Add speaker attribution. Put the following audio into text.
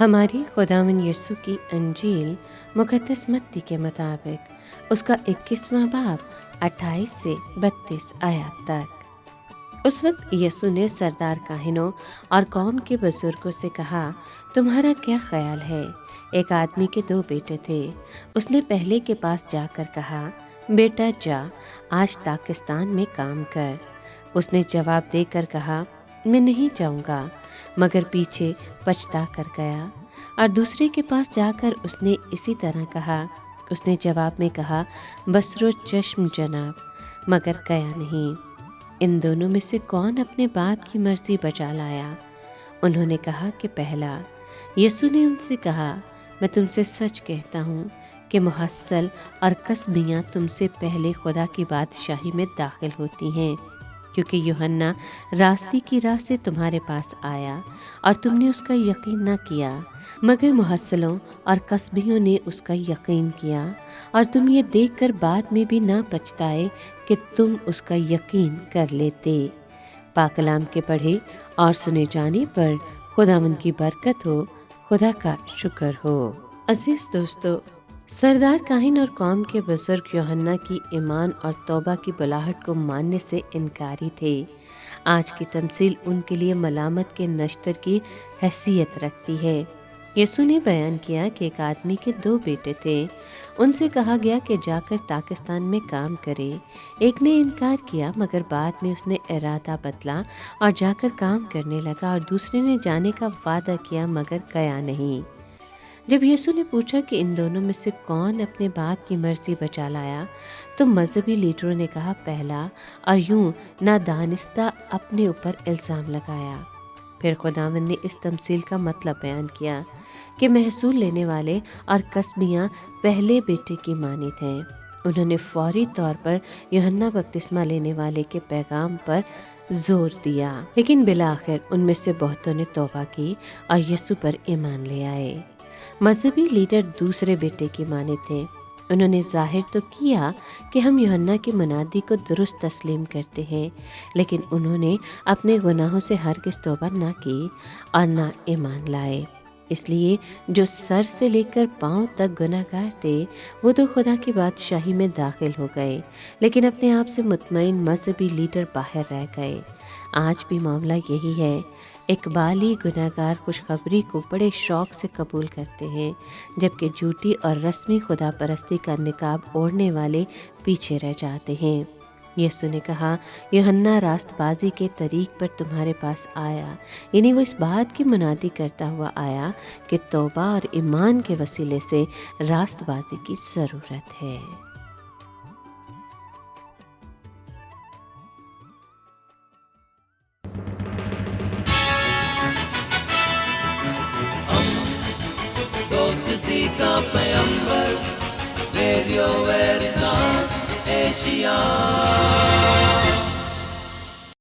Speaker 1: हमारी खुदावन यीशु की अंजील मुक़द्दस मत्ती के मुताबिक उसका 21वां बाब 28 से 32 आयत तक। उस वक्त यीशु ने सरदार काहिनों और कौम के बुजुर्गों से कहा, तुम्हारा क्या ख्याल है? एक आदमी के 2 बेटे थे। उसने पहले के पास जाकर कहा, बेटा जा, आज पाकिस्तान में काम कर। उसने जवाब देकर कहा, मैं नहीं जाऊंगा, मगर पीछे पछता कर गया। और दूसरे के पास जाकर उसने इसी तरह कहा। उसने जवाब में कहा, बसरो चश्म जनाब, मगर गया नहीं। इन दोनों में से कौन अपने बाप की मर्जी बचा लाया? उन्होंने कहा कि पहला। यीशु ने उनसे कहा, मैं तुमसे सच कहता हूँ कि मुहस्सल और कसबियाँ तुमसे पहले खुदा की बादशाही में दाखिल होती हैं, क्योंकि यूहन्ना रास्ते की राह से तुम्हारे पास आया और तुमने उसका यकीन न किया, मगर मुहस्सलों और कसबियों ने उसका यकीन किया। और तुम ये देखकर बाद में भी ना पछताए कि तुम उसका यकीन कर लेते। पाक कलाम के पढ़े और सुने जाने पर खुदावंद की बरकत हो, खुदा का शुक्र हो। अजीज दोस्तों, सरदार काहिन और कौम के बुजुर्ग यूहन्ना की ईमान और तौबा की बुलाहट को मानने से इनकारी थे। आज की तमसील उनके लिए मलामत के नश्तर की हैसियत रखती है। यीशु ने बयान किया कि एक आदमी के 2 बेटे थे। उनसे कहा गया कि जाकर पाकिस्तान में काम करे। एक ने इनकार किया, मगर बाद में उसने इरादा बदला और जाकर काम करने लगा, और दूसरे ने जाने का वादा किया मगर गया नहीं। जब यीशु ने पूछा कि इन दोनों में से कौन अपने बाप की मर्जी बचा लाया, तो मजहबी लीडरों ने कहा पहला, और यूं नादानिस्ता अपने ऊपर इल्ज़ाम लगाया। फिर खुदावंद ने इस तमसील का मतलब बयान किया कि महसूल लेने वाले और कसबियाँ पहले बेटे की मानित हैं। उन्होंने फौरी तौर पर यूहन्ना बपतिस्मा लेने वाले के पैगाम पर जोर दिया, लेकिन बिलाखिर उनमें से बहुतों ने तौबा की और यीशु पर ईमान ले आए। मजहबी लीडर दूसरे बेटे की माने थे। उन्होंने जाहिर तो किया कि हम यूहन्ना की मुनादी को दुरुस्त तस्लीम करते हैं, लेकिन उन्होंने अपने गुनाहों से हरगिज़ तौबा ना की और ना ईमान लाए। इसलिए जो सर से लेकर पांव तक गुनाहगार थे, वो तो खुदा की बादशाही में दाखिल हो गए, लेकिन अपने आप से मुतमईन मजहबी लीडर बाहर रह गए। आज भी मामला यही है। इकबाली गुनाहगार खुशखबरी को बड़े शौक़ से कबूल करते हैं, जबकि झूठी और रस्मी खुदा परस्ती का निकाब ओढ़ने वाले पीछे रह जाते हैं। यीशु ने कहा, यूहन्ना रास्तबाजी के तरीक पर तुम्हारे पास आया, यानी वो इस बात की मुनादी करता हुआ आया कि तौबा और ईमान के वसीले से रास्तबाजी की ज़रूरत है।
Speaker 2: दोस्ती का पैगंबर, रेडियो वेरितास एशिया।